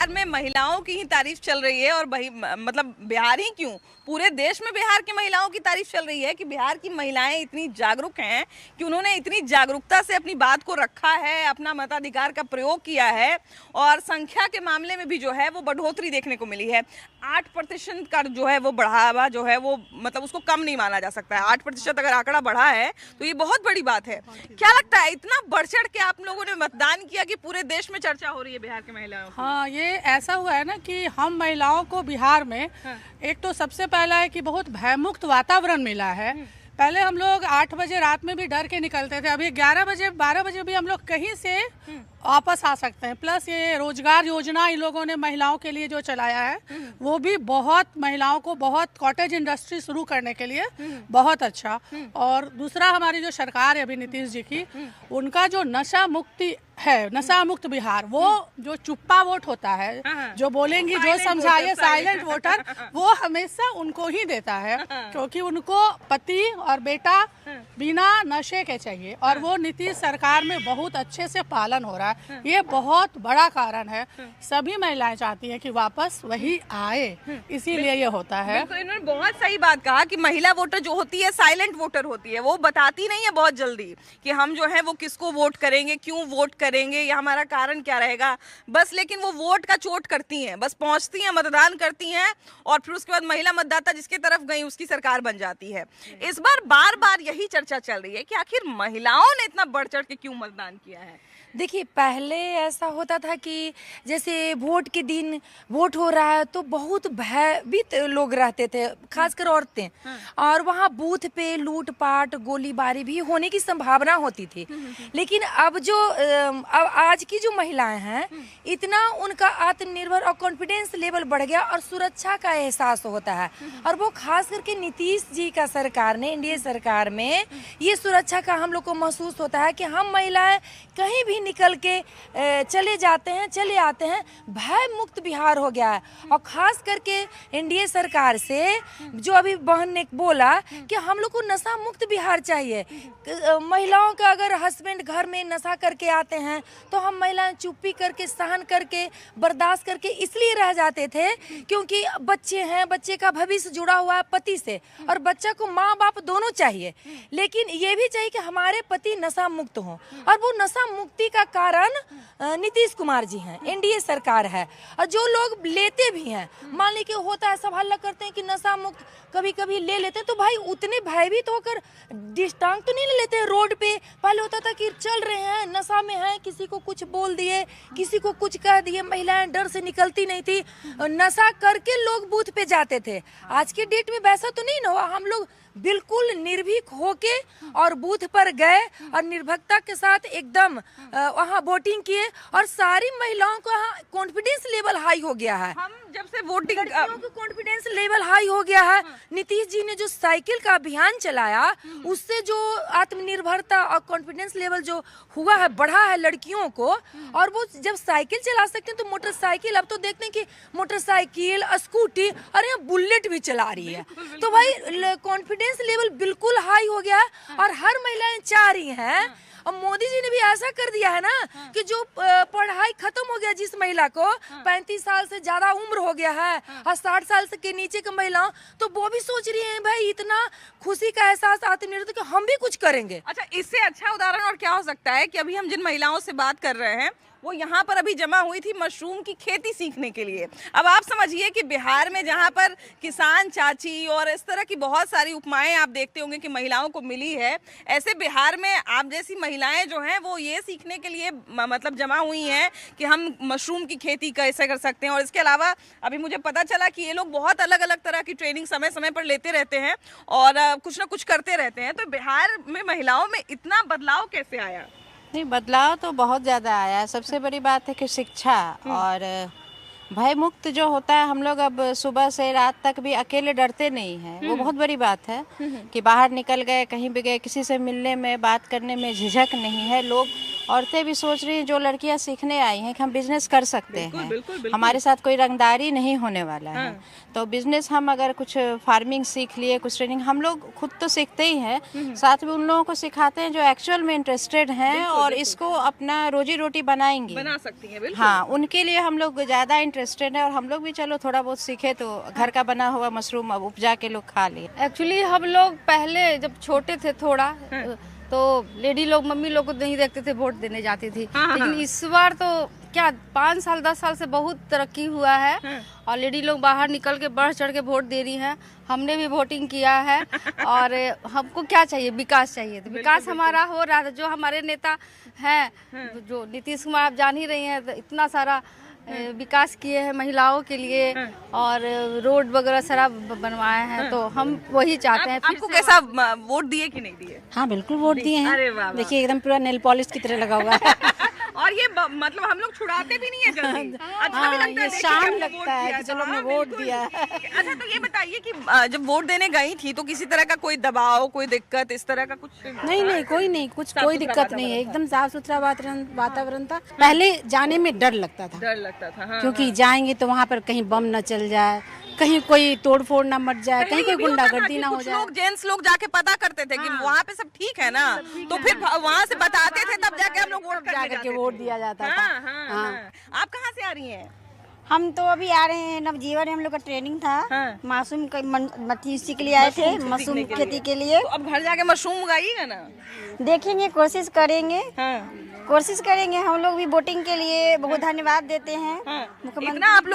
बिहार में महिलाओं की ही तारीफ चल रही है और मतलब बिहार ही क्यों, पूरे देश में बिहार की महिलाओं की तारीफ चल रही है कि बिहार की महिलाएं इतनी जागरूक हैं कि उन्होंने इतनी जागरूकता से अपनी बात को रखा है, अपना मताधिकार का प्रयोग किया है और संख्या के मामले में भी जो है वो बढ़ोतरी देखने को मिली है। 8% का जो है वो बढ़ावा जो है वो मतलब उसको कम नहीं माना जा सकता है। 8% अगर आंकड़ा बढ़ा है तो ये बहुत बड़ी बात है। क्या लगता है इतना बढ़ चढ़ के आप लोगों ने मतदान किया कि पूरे देश में चर्चा हो रही है बिहार के महिलाओं की? हाँ, ये ऐसा हुआ है ना कि हम महिलाओं को बिहार में एक तो सबसे पहला है कि बहुत भयमुक्त वातावरण मिला है। पहले हम लोग 8 बजे रात में भी डर के निकलते थे, अभी 11 बजे 12 बजे भी हम लोग कहीं से वापस आ सकते हैं। प्लस ये रोजगार योजना इन लोगों ने महिलाओं के लिए जो चलाया है वो भी बहुत महिलाओं को बहुत कॉटेज इंडस्ट्री शुरू करने के लिए बहुत अच्छा। और दूसरा हमारी जो सरकार है अभी नीतीश जी की, उनका जो नशा मुक्ति है, नशा मुक्त बिहार, वो जो चुप्पा वोट होता है, जो बोलेंगी जो समझाइए साइलेंट वोटर, वो हमेशा उनको ही देता है क्योंकि उनको पति और बेटा बिना नशे के चाहिए और वो नीतीश सरकार में बहुत अच्छे से पालन हो रहा है। ये बहुत बड़ा कारण है। सभी महिलाएं चाहती हैं कि वापस वही आए, इसीलिए ये होता है। तो इन्होंने बहुत सही बात कहा कि महिला वोटर जो होती है साइलेंट वोटर होती है, वो बताती नहीं है बहुत जल्दी कि हम जो है वो किसको वोट करेंगे, क्यों वोट करेंगे या हमारा कारण क्या रहेगा, बस लेकिन वो वोट का चोट करती हैं, बस पहुंचती हैं, मतदान करती हैं और फिर उसके बाद महिला मतदाता जिसके तरफ गई उसकी सरकार बन जाती है। इस बार बार बार यही चर्चा चल रही है कि आखिर महिलाओं ने इतना बढ़ चढ़ के क्यों मतदान किया है। देखिए, पहले ऐसा होता था कि जैसे वोट के दिन वोट हो रहा है तो बहुत भयभीत लोग रहते थे, खासकर औरतें, और वहाँ बूथ पे लूटपाट गोलीबारी भी होने की संभावना होती थी। लेकिन अब जो आज की जो महिलाएं हैं, इतना उनका आत्मनिर्भर और कॉन्फिडेंस लेवल बढ़ गया और सुरक्षा का एहसास होता है। और वो खास करके नीतीश जी का सरकार ने, एनडीए सरकार में ये सुरक्षा का हम लोग को महसूस होता है कि हम महिलाएं कहीं भी निकल के चले जाते हैं, चले आते हैं, भय मुक्त बिहार हो गया है। और खास करके एनडीए सरकार से जो अभी बहन ने बोला कि हम लोग को नशा मुक्त बिहार चाहिए। महिलाओं का अगर हस्बैंड घर में नशा करके आते हैं तो हम महिलाएं चुप्पी करके, सहन करके, बर्दाश्त करके इसलिए रह जाते थे क्योंकि बच्चे हैं, बच्चे का भविष्य जुड़ा हुआ है पति से और बच्चा को माँ बाप दोनों चाहिए। लेकिन ये भी चाहिए कि हमारे पति नशा मुक्त हों और वो नशा मुक्ति का कारण नीतीश कुमार जी हैं, एनडीए सरकार है। और जो लोग लेते भी हैं, मान लीजिए होता है, सब हल्ला करते हैं कि नशा मुक्त, कभी कभी ले लेते हैं तो भाई उतने भयभीत होकर डिस्टांग तो नहीं ले लेते हैं रोड पे। पहले होता था कि चल रहे हैं, नशा में हैं, किसी को कुछ बोल दिए, किसी को कुछ कह दिए, महिलाएं डर से निकलती नहीं थी, नशा करके लोग बूथ पे जाते थे। आज के डेट में वैसा तो नहीं ना हुआ, हम लोग बिल्कुल निर्भीक होके और बूथ पर गए और निर्भीकता के साथ एकदम वहाँ वोटिंग किए और सारी महिलाओं का कॉन्फिडेंस लेवल हाई हो गया है। हम जब से वोटिंग कॉन्फिडेंस लेवल हाई हो गया है। नीतीश जी ने जो साइकिल का अभियान चलाया, उससे जो आत्मनिर्भरता और कॉन्फिडेंस लेवल जो हुआ है, बढ़ा है लड़कियों को। और वो जब साइकिल चला सकते हैं तो मोटरसाइकिल, अब तो देखते हैं कि मोटरसाइकिल, स्कूटी और यहाँ बुलेट भी चला रही है। तो भाई कॉन्फिडेंस लेवल बिल्कुल हाई हो गया और हर महिलाएं चाह रही हैं। और मोदी जी ने भी ऐसा कर दिया है ना कि जो पढ़ाई खत्म हो गया, जिस महिला को 35 साल से ज्यादा उम्र हो गया है और 60 साल से के नीचे के महिलाओं, तो वो भी सोच रही हैं भाई इतना खुशी का एहसास, आत्मनिर्भर कि हम भी कुछ करेंगे। अच्छा, इससे अच्छा उदाहरण और क्या हो सकता है कि अभी हम जिन महिलाओं से बात कर रहे हैं वो यहाँ पर अभी जमा हुई थी मशरूम की खेती सीखने के लिए। अब आप समझिए कि बिहार में जहाँ पर किसान चाची और इस तरह की बहुत सारी उपमाएं आप देखते होंगे कि महिलाओं को मिली है, ऐसे बिहार में आप जैसी महिलाएं जो हैं वो ये सीखने के लिए मतलब जमा हुई हैं कि हम मशरूम की खेती कैसे कर सकते हैं। और इसके अलावा अभी मुझे पता चला कि ये लोग बहुत अलग अलग तरह की ट्रेनिंग समय समय पर लेते रहते हैं और कुछ ना कुछ करते रहते हैं। तो बिहार में महिलाओं में इतना बदलाव कैसे आया? नहीं, बदलाव तो बहुत ज़्यादा आया है। सबसे बड़ी बात है कि शिक्षा और भय मुक्त जो होता है, हम लोग अब सुबह से रात तक भी अकेले डरते नहीं हैं, वो बहुत बड़ी बात है कि बाहर निकल गए, कहीं भी गए, किसी से मिलने में, बात करने में झिझक नहीं है। लोग, औरतें भी सोच रही हैं, जो लड़कियां सीखने आई हैं कि हम बिजनेस कर सकते हैं, बिल्कुल। हमारे साथ कोई रंगदारी नहीं होने वाला है। तो बिजनेस हम अगर कुछ फार्मिंग सीख लिए, कुछ ट्रेनिंग, हम लोग खुद तो सीखते ही हैं, साथ में उन लोगों को सिखाते हैं जो एक्चुअल में इंटरेस्टेड हैं और इसको अपना रोजी रोटी बना सकती हैं। बिल्कुल। हाँ, उनके लिए हम लोग ज़्यादा इंटरेस्टेड है और हम लोग भी चलो थोड़ा बहुत सीखे तो घर का बना हुआ मशरूम अब उपजा के लोग खा लिए। एक्चुअली हम लोग पहले जब छोटे थे थोड़ा तो लेडी लोग मम्मी लोग को नहीं देखते थे, वोट देने जाती थी। लेकिन इस बार तो क्या 5 साल 10 साल से बहुत तरक्की हुआ है और लेडी लोग बाहर निकल के बढ़ चढ़ के वोट दे रही हैं। हमने भी वोटिंग किया है और हमको क्या चाहिए, विकास चाहिए। तो विकास हमारा हो रहा है। जो हमारे नेता हैं जो नीतीश कुमार, आप जान ही रही हैं, तो इतना सारा विकास किए हैं महिलाओं के लिए और रोड वगैरह सारा बनवाए हैं। तो हम वही चाहते हैं। आपको कैसा वोट दिए कि नहीं दिए? हाँ बिल्कुल वोट दिए अरे हैं। वाह, देखिए एकदम पूरा नेल पॉलिश की तरह लगा हुआ है। और ये मतलब हम लोग छुड़ाते भी नहीं है जल्दी। अच्छा भी लगता है, ये देखिए कि शान हमने लगता वोट है दिया कि था। चलो हमने हाँ, वोट बिल्कुल। दिया। अच्छा तो ये बताइए कि जब वोट देने गई थी तो किसी तरह का कोई दबाव, कोई दिक्कत, इस तरह का कुछ? नहीं कोई नहीं, कुछ साफ कोई सुथरा दिक्कत नहीं है। एकदम साफ सुथरा वातावरण था। पहले जाने में डर लगता था डर लगता था। हाँ, क्योंकि जाएंगे तो वहाँ पर कहीं बम न चल जाए, कहीं कोई तोड़ फोड़ न मच जाए, कहीं कोई गुंडागर्दी ना हो जाए। लोग जेंट्स लोग जाके पता करते थे कि वहाँ पे सब ठीक है ना, तो फिर वहाँ से बताते थे, तब जाके हम लोग वोट करने जाकर के जाते वोट थे। दिया जाता था। हाँ, हाँ, हाँ। आप कहाँ से आ रही हैं? हम तो अभी आ रहे हैं नवजीवन, हम लोग का ट्रेनिंग था। हाँ। मासूम इसी के लिए आए थे, मशरूम खेती के लिए। तो अब घर जाके मशरूम उगाइएगा ना? देखेंगे, कोशिश करेंगे। हाँ। कोशिश करेंगे। हम लोग भी वोटिंग के लिए बहुत धन्यवाद देते हैं मुख्यमंत्री। इतना आप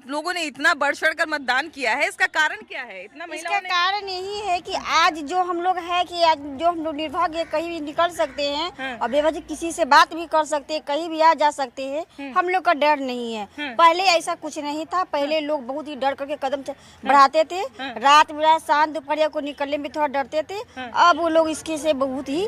लोगों ने इतना बढ़ चढ़ कर मतदान किया है, इसका कारण क्या है? इतना इसका महिलाओं ने कारण यही है कि आज जो हम लोग है कि आज जो हम लोग निर्भाग्य है, कहीं भी निकल सकते हैं और बेवजह किसी से बात भी कर सकते हैं, कहीं भी आ जा सकते हैं। हम लोग का डर नहीं है। पहले ऐसा कुछ नहीं था। पहले लोग बहुत ही डर करके कदम बढ़ाते थे। रात बिरात शाम दोपहर को निकलने में थोड़ा डरते थे। अब वो लोग इसके से बहुत ही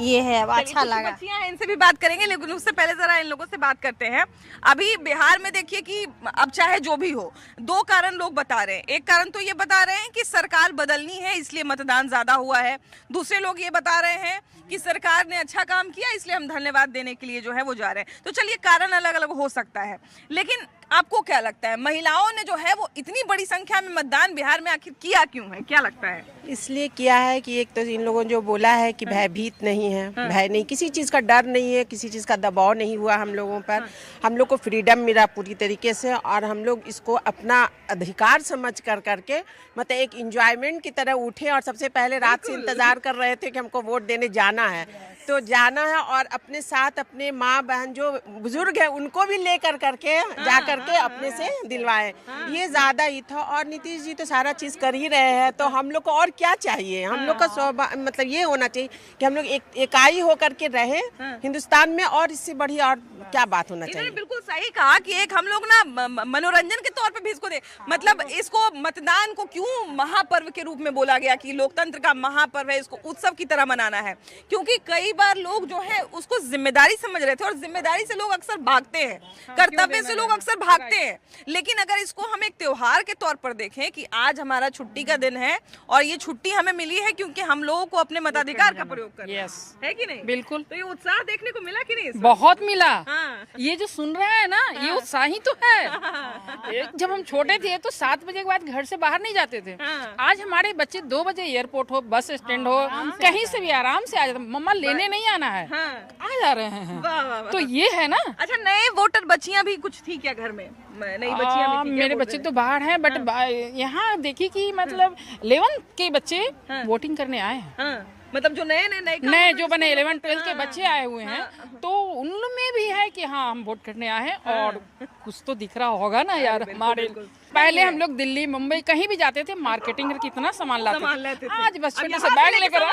ये है, अच्छा लगा। बच्चियां हैं, इनसे भी बात करेंगे, लेकिन उससे पहले जरा इन लोगों से बात करते हैं। अभी बिहार में देखिए कि अब चाहे जो भी हो, 2 कारण लोग बता रहे हैं। एक कारण तो ये बता रहे हैं कि सरकार बदलनी है इसलिए मतदान ज्यादा हुआ है। दूसरे लोग ये बता रहे हैं कि सरकार ने अच्छा काम किया इसलिए हम धन्यवाद देने के लिए जो है वो जा रहे हैं। तो चलिए, कारण अलग अलग हो सकता है, लेकिन आपको क्या लगता है महिलाओं ने जो है वो इतनी बड़ी संख्या में मतदान बिहार में आखिर किया क्यों है? क्या लगता है? इसलिए किया है कि एक तो इन लोगों ने जो बोला है कि भयभीत नहीं है, भय नहीं, किसी चीज़ का डर नहीं है, किसी चीज़ का दबाव नहीं हुआ हम लोगों पर। हम लोग को फ्रीडम मिला पूरी तरीके से और हम लोग इसको अपना अधिकार समझ कर करके मतलब एक इंजॉयमेंट की तरह उठे और सबसे पहले रात से इंतजार कर रहे थे कि हमको वोट देने जाना है, तो जाना है और अपने साथ अपने माँ बहन जो बुजुर्ग है उनको भी लेकर करके जा करके अपने से दिलवाए। ये ज्यादा ही था और नीतीश जी तो सारा चीज कर ही रहे हैं, तो हम लोग को और क्या चाहिए? हम लोग का मतलब ये होना चाहिए कि हम लोग इकाई होकर के रहे हिंदुस्तान में, और इससे बढ़िया और क्या बात होना चाहिए? बिल्कुल सही कहा कि एक हम लोग ना मनोरंजन के तौर पे भी इसको दे, मतलब इसको मतदान को क्यों महापर्व के रूप में बोला गया कि लोकतंत्र का महापर्व है, इसको उत्सव की तरह मनाना है, क्योंकि कई बार लोग जो है उसको जिम्मेदारी समझ रहे थे और जिम्मेदारी से लोग अक्सर भागते हैं, कर्तव्य से लोग अक्सर भागते हैं। लेकिन अगर इसको हम एक त्योहार के तौर पर देखें कि आज हमारा छुट्टी का दिन है और ये छुट्टी हमें मिली है क्योंकि हम लोगों को अपने मताधिकार का प्रयोग करना है कि नहीं? बिल्कुल। तो ये उत्साह देखने को मिला कि नहीं? बहुत मिला। हाँ। ये जो सुन रहे हैं ना, ये उत्साह ही तो है। जब हम छोटे थे तो 7 बजे के बाद घर से बाहर नहीं जाते थे। आज हमारे बच्चे 2 बजे एयरपोर्ट हो, बस स्टैंड हो, कहीं से भी आराम से आ जाते। मम्मा लेने नहीं आना है, आ जा रहे हैं। वाह, वाह, वाह। तो ये है ना। अच्छा, नए वोटर बच्चियां भी कुछ थी क्या घर में? नई बच्चियां भी थी क्या मेरे वोट बच्चे देने? तो बाहर हैं, बट यहाँ देखिए कि मतलब 11 के बच्चे वोटिंग करने आए हैं। हाँ, मतलब जो नए जो बने 11 12 के बच्चे आए हुए हैं, तो उनमें भी है कि हाँ हम वोट करने आए हैं। और कुछ तो दिख रहा होगा ना यार। हमारे पहले हम लोग दिल्ली मुंबई कहीं भी जाते थे, मार्केटिंग में कितना सामान लाते थे। आज बस छोटे से बैग लेकर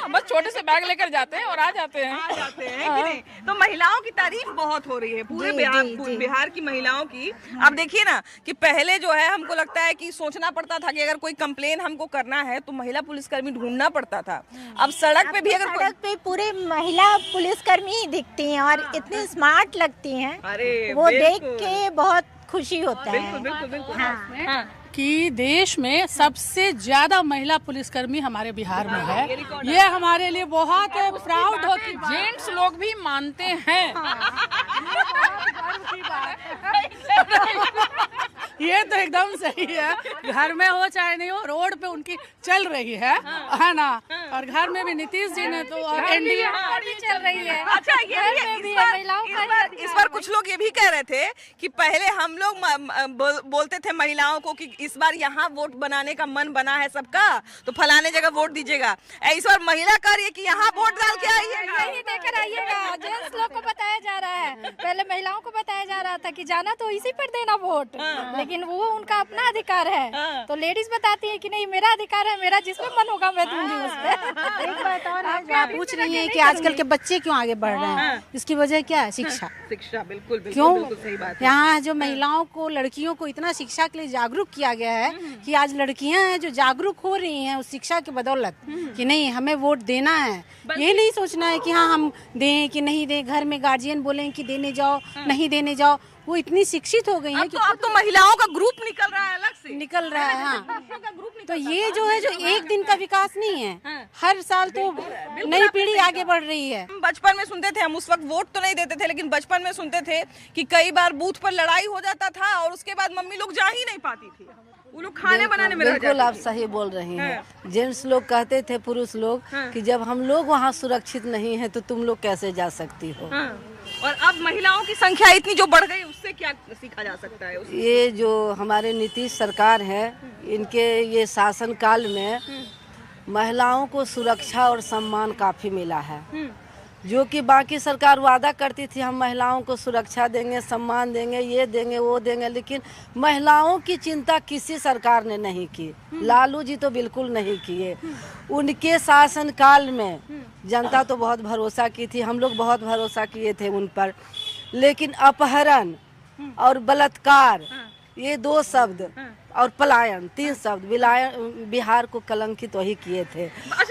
बस छोटे से बैग लेकर जाते हैं और आ जाते हैं कि नहीं? तो महिलाओं की तारीफ बहुत हो रही है पूरे बिहार की महिलाओं की। अब देखिए ना कि पहले जो है हमको लगता है कि सोचना पड़ता था कि अगर कोई कंप्लेन हमको करना है तो महिला पुलिसकर्मी ढूंढना पड़ता था। अब सड़क पे भी अगर सड़क पे पूरे महिला पुलिसकर्मी ही दिखती हैं और इतनी स्मार्ट लगती हैं। अरे वो देख के बहुत खुशी होता है। बिल्कुल। हाँ। कि देश में सबसे ज्यादा महिला पुलिसकर्मी हमारे बिहार में है। ये हमारे लिए बहुत प्राउड होती है। जेंट्स लोग भी मानते हैं। ये तो एकदम सही है। घर में हो चाहे नहीं हो, रोड पे उनकी चल रही है ना। और घर में भी नीतीश जी ने तो और एनडीए भी चल रही है। अच्छा इस बार कुछ लोग ये भी कह रहे थे कि पहले हम लोग बोलते थे महिलाओं को कि इस बार यहाँ वोट बनाने का मन बना है सबका, तो फलाने जगह वोट दीजिएगा। इस बार महिला कह रही है कि यहाँ वोट डाल के आइएगा, यही देकर आइएगा। जेंट्स लोग को बताया जा रहा है, पहले महिलाओं को बताया जा रहा था कि जाना तो इसी पर देना वोट, लेकिन वो उनका अपना अधिकार है। तो लेडीज बताती है कि नहीं मेरा अधिकार है, मेरा जिसमें मन होगा मैं दूंगी उस पे। एक बात और है जो आप पूछ रही हैं कि आजकल के बच्चे क्यों आगे बढ़ रहे हैं, इसकी वजह क्या है? शिक्षा। बिल्कुल क्यों? सही बात है। यहाँ जो महिलाओं को, लड़कियों को इतना शिक्षा के लिए जागरूक किया गया है कि आज लड़कियां हैं जो जागरूक हो रही हैं उस शिक्षा की बदौलत कि नहीं हमें वोट देना है। ये नहीं सोचना है कि हाँ हम दें कि नहीं दें, घर में गार्जियन बोलें कि देने जाओ नहीं देने जाओ। वो इतनी शिक्षित हो गई हैं कि अब तो महिलाओं का ग्रुप निकल रहा है अलग से, निकल रहा है। हाँ, तो ये जो है जो एक दिन का विकास नहीं है, हर साल तो नई पीढ़ी आगे बढ़ रही है। हम बचपन में सुनते थे, हम उस वक्त वोट तो नहीं देते थे, लेकिन बचपन में सुनते थे कि कई बार बूथ पर लड़ाई हो जाता था और उसके बाद मम्मी लोग जा ही नहीं पाती थी, वो लोग खाने बनाने में रह जाती बिल्कुल आप थी। सही बोल रही हैं। जेंट्स लोग कहते थे, पुरुष लोग कि जब हम लोग वहाँ सुरक्षित नहीं है तो तुम लोग कैसे जा सकती हो। और अब महिलाओं की संख्या इतनी जो बढ़ गई, उससे क्या सीखा जा सकता है? ये जो हमारे नीतीश सरकार है, इनके ये शासन काल में महिलाओं को सुरक्षा और सम्मान काफी मिला है, जो कि बाकी सरकार वादा करती थी हम महिलाओं को सुरक्षा देंगे, सम्मान देंगे, ये देंगे वो देंगे, लेकिन महिलाओं की चिंता किसी सरकार ने नहीं की। लालू जी तो बिल्कुल नहीं किए। उनके शासन काल में जनता तो बहुत भरोसा की थी, हम लोग बहुत भरोसा किए थे उन पर, लेकिन अपहरण और बलात्कार ये 2 शब्द और पलायन 3 शब्द बिहार को कलंकित वही किए थे।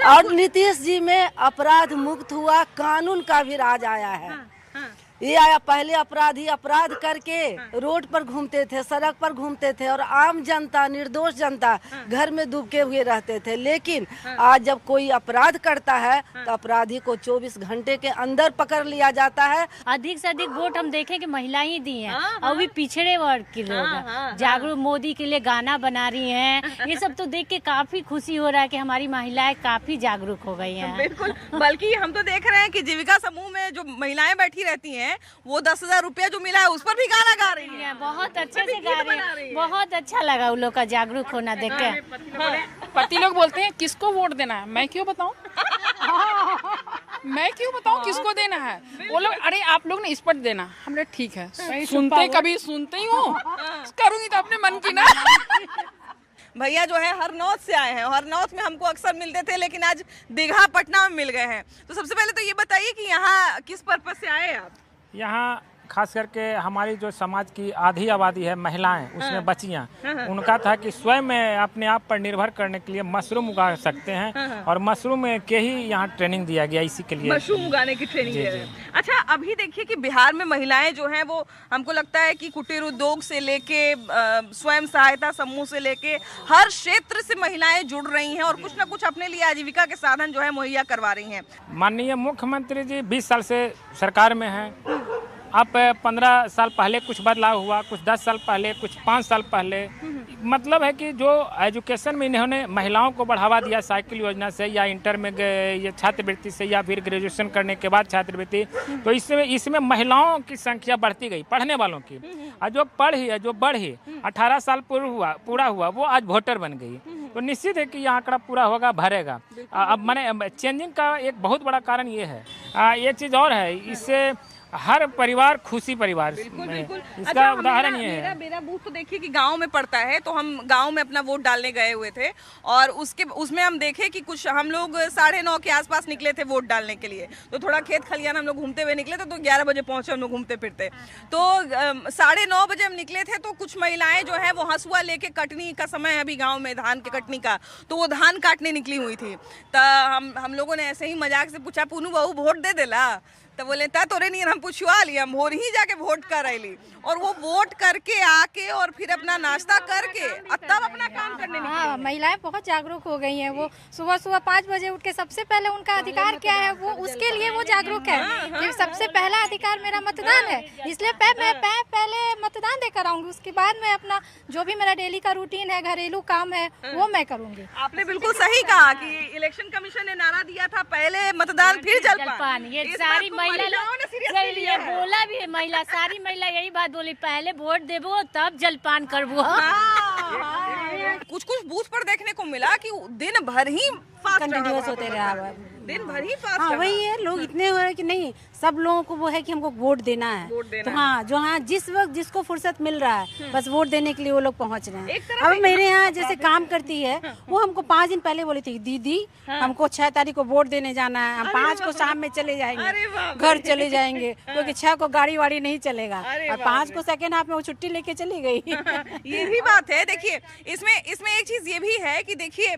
और नीतीश जी में अपराध मुक्त हुआ, कानून का भी राज आया है। ये आया, पहले अपराधी अपराध करके रोड पर घूमते थे, सड़क पर घूमते थे और आम जनता, निर्दोष जनता घर में डूबे हुए रहते थे। लेकिन आज जब कोई अपराध करता है तो अपराधी को 24 घंटे के अंदर पकड़ लिया जाता है। अधिक से अधिक वोट हम देखें कि महिलाएं दी हैं और भी पिछड़े वर्ग के लोग जागरूक, मोदी के लिए गाना बना रही हैं। ये सब तो देख के काफी खुशी हो रहा है कि हमारी महिलाएं काफी जागरूक हो गई हैं। बिल्कुल, बल्कि हम तो देख रहे हैं कि जीविका समूह में जो महिलाएं बैठी रहती हैं, वो 10,000 रुपया जो मिला है उस पर भी गाना गा रही हैं। बहुत अच्छे से गा रही हैं, बहुत अच्छा लगा उन लोग का जागरूक होना देख के। पति लोग बोलते हैं किसको वोट देना है, मैं क्यों बताऊं मैं क्यों बताऊं किसको देना है। वो लोग अरे आप लोग ने इस पर देना, हमने ठीक है सुनते, कभी सुनते ही हूँ, करूंगी तो अपने मन की ना। भैया जो है हरनौत से आए हैं, हरनौत में हमको अक्सर मिलते थे, लेकिन आज दीघा पटना में मिल गए हैं। तो सबसे पहले तो ये बताइए कि यहाँ किस पर्पज से आए आप? यहाँ खास करके हमारी जो समाज की आधी आबादी है महिलाएं, उसमें बच्चियां, उनका था कि स्वयं अपने आप पर निर्भर करने के लिए मशरूम उगा सकते हैं और मशरूम के ही यहाँ ट्रेनिंग दिया गया, इसी के लिए मशरूम उगाने की ट्रेनिंग दे रहे हैं। अच्छा, अभी देखिए कि बिहार में महिलाएं जो हैं वो हमको लगता है कि कुटीर उद्योग से लेके स्वयं सहायता समूह से लेके हर क्षेत्र से महिलाएं जुड़ रही हैं और कुछ ना कुछ अपने लिए आजीविका के साधन जो है मुहैया करवा रही हैं। माननीय मुख्यमंत्री जी 20 साल से सरकार में हैं। अब 15 साल पहले कुछ बदलाव हुआ, कुछ 10 साल पहले, कुछ 5 साल पहले। मतलब है कि जो एजुकेशन में इन्होंने महिलाओं को बढ़ावा दिया साइकिल योजना से या इंटर में ये छात्रवृत्ति से या फिर ग्रेजुएशन करने के बाद छात्रवृत्ति, तो इसमें महिलाओं की संख्या बढ़ती गई, पढ़ने वालों की। और जो बढ़ी 18 साल पूरा हुआ वो आज वोटर बन गई, तो निश्चित है कि यह आंकड़ा पूरा होगा, भरेगा। अब मैंने चेंजिंग का एक बहुत बड़ा कारण ये है। ये चीज़ और है, इससे हर परिवार खुशी परिवार। बिल्कुल। इसका अच्छा, उदाहरण ये है। मेरा बूथ तो देखिए कि गांव में पड़ता है, तो हम गांव में अपना वोट डालने गए हुए थे और उसमें हम देखे कि कुछ हम लोग 9:30 के आसपास निकले थे वोट डालने के लिए। तो थोड़ा खेत खलियान हम लोग घूमते हुए निकले थे, तो 11 बजे पहुंचे हम लोग घूमते फिरते। तो 9:30 बजे हम निकले थे, तो कुछ महिलाएं जो है वो हंसुआ लेके, कटनी का समय है अभी गाँव में धान के कटनी का, तो वो धान काटने निकली हुई थी। तो हम लोगों ने ऐसे ही मजाक से पूछा, पूनू बहू वोट दे देला? तो बोले ता तोरे नहीं हम पूछवा लिए, हम भोर ही जाके वोट कर रही और वो वोट करके आके और फिर अपना नाश्ता करके तब अपना काम करने निकली। हाँ, महिलाएं बहुत जागरूक हो गई हैं। वो सुबह सुबह 5 बजे उठ के सबसे पहले उनका अधिकार क्या है वो उसके लिए वो जागरूक है कि सबसे पहला अधिकार मेरा मतदान है, इसलिए मैं पहले मतदान देकर आऊंगी, उसके बाद मैं अपना जो भी मेरा डेली का रूटीन है, घरेलू काम है, वो मैं करूंगी। आपने बिल्कुल सही कहा कि इलेक्शन कमीशन ने नारा दिया था पहले मतदान फिर जलपान। ये सारी महिलाओं ने ये बोला भी है, महिला सारी महिला यही बात बोली, पहले वोट देबो तब जलपान करबो। कुछ बूथ पर देखने को मिला कि दिन भर ही कंटिन्यूअस होते रहा, दिन भर ही फास्ट। हाँ वही है, लोग इतने हो रहे हैं कि नहीं, सब लोगों को वो है कि हमको वोट देना है, तो हाँ जो हाँ जिस वक्त जिसको फुर्सत मिल रहा है बस वोट देने के लिए वो लोग पहुंच रहे हैं। अब मेरे यहाँ जैसे काम करती है वो हमको 5 दिन पहले बोली थी, दीदी हमको 6 तारीख को वोट देने जाना है, हम 5 को शाम में चले जाएंगे, घर चले जाएंगे, क्योंकि 6 को गाड़ी वाड़ी नहीं चलेगा, और 5 को सेकेंड हाफ में वो छुट्टी लेके चली गई। ये भी बात है। देखिए इसमें एक चीज ये भी है कि देखिए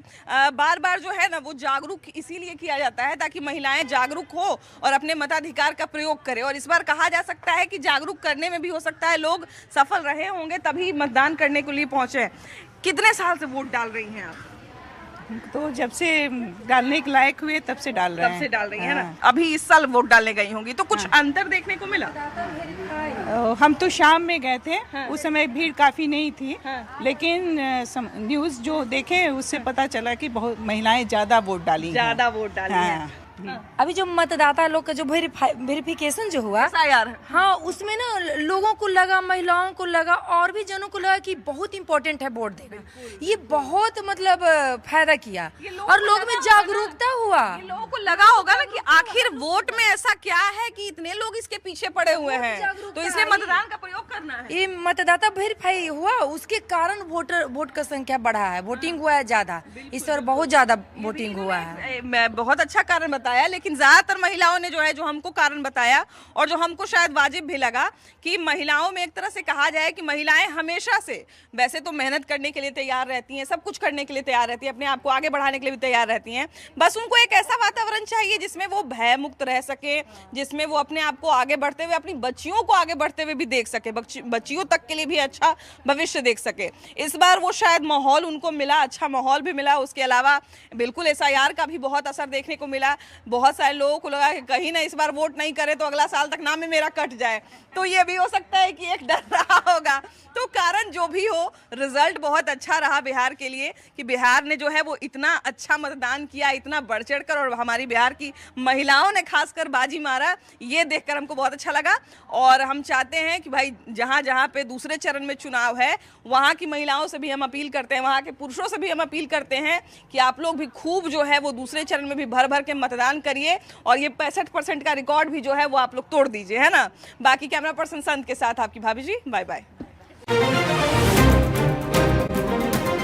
बार बार जो है ना वो जागरूक इसीलिए किया जाता है ताकि महिलाएं जागरूक हो और अपने मताधिकार का प्रयोग करें। और इस बार कहा जा सकता है कि जागरूक करने में भी हो सकता है लोग सफल रहे होंगे तभी मतदान करने के लिए पहुंचे। कितने साल से वोट डाल रही हैं आप? तो जब से डालने के लायक हुए तब से डाल रहे हैं। तब से डाल रही है ना। अभी इस साल वोट डालने गई होंगी तो कुछ अंतर देखने को मिला? हम तो शाम में गए थे, उस समय भीड़ काफी नहीं थी, लेकिन न्यूज़ जो देखे उससे पता चला कि बहुत महिलाएं ज्यादा वोट डाली हैं। अभी जो मतदाता लोग का जो वेरिफिकेशन जो हुआ यार, हाँ उसमें ना लोगों को लगा, महिलाओं को लगा और भी जनों को लगा कि बहुत इम्पोर्टेंट है वोट देना। ये बहुत मतलब फायदा किया और लोग में जागरूकता हुआ। लोगों को लगा होगा ना कि आखिर वोट में ऐसा क्या है कि इतने लोग इसके पीछे पड़े हुए हैं, तो इसलिए मतदान का प्रयोग करना है। ये मतदाता वेरीफाई हुआ, उसके कारण वोट का संख्या बढ़ा है, वोटिंग हुआ है ज्यादा, इस बार बहुत ज्यादा वोटिंग हुआ है। मैं बहुत अच्छा कारण बताया, लेकिन ज्यादातर महिलाओं ने जो हमको कारण बताया और जो हमको शायद वाजिब भी लगा कि महिलाओं में एक तरह से कहा जाए कि महिलाएं हमेशा से वैसे तो मेहनत करने के लिए तैयार रहती हैं, सब कुछ करने के लिए तैयार रहती हैं, अपने आप को आगे बढ़ाने के लिए भी तैयार रहती हैं, बस उनको एक ऐसा वातावरण चाहिए जिसमें वो भय मुक्त रह सके, जिसमें वो अपने आप को आगे बढ़ते हुए, अपनी बच्चियों को आगे बढ़ते हुए भी देख सके, बच्चियों तक के लिए भी अच्छा भविष्य देख सके। इस बार वो शायद माहौल उनको मिला, अच्छा माहौल भी मिला। उसके अलावा बिल्कुल SIR का भी बहुत असर देखने को मिला। बहुत सारे लोगों को लगा कि कहीं ना इस बार वोट नहीं करे तो अगला साल तक नाम मेरा कट जाए, तो ये भी हो सकता है कि एक डर रहा होगा। तो कारण जो भी हो, रिजल्ट बहुत अच्छा रहा बिहार के लिए कि बिहार ने जो है वो इतना अच्छा मतदान किया, इतना बढ़ चढ़ कर, और हमारी बिहार की महिलाओं ने खासकर बाजी मारा, ये देखकर हमको बहुत अच्छा लगा। और हम चाहते हैं कि भाई जहाँ जहाँ पे दूसरे चरण में चुनाव है वहाँ की महिलाओं से भी हम अपील करते हैं, वहाँ के पुरुषों से भी हम अपील करते हैं कि आप लोग भी खूब जो है वो दूसरे चरण में भी भर भर के मतदान करिए और ये 65% का रिकॉर्ड भी जो है वो आप लोग तोड़ दीजिए, है ना। बाकी कैमरा पर्सन संत के साथ आपकी भाभी जी, बाय बाय।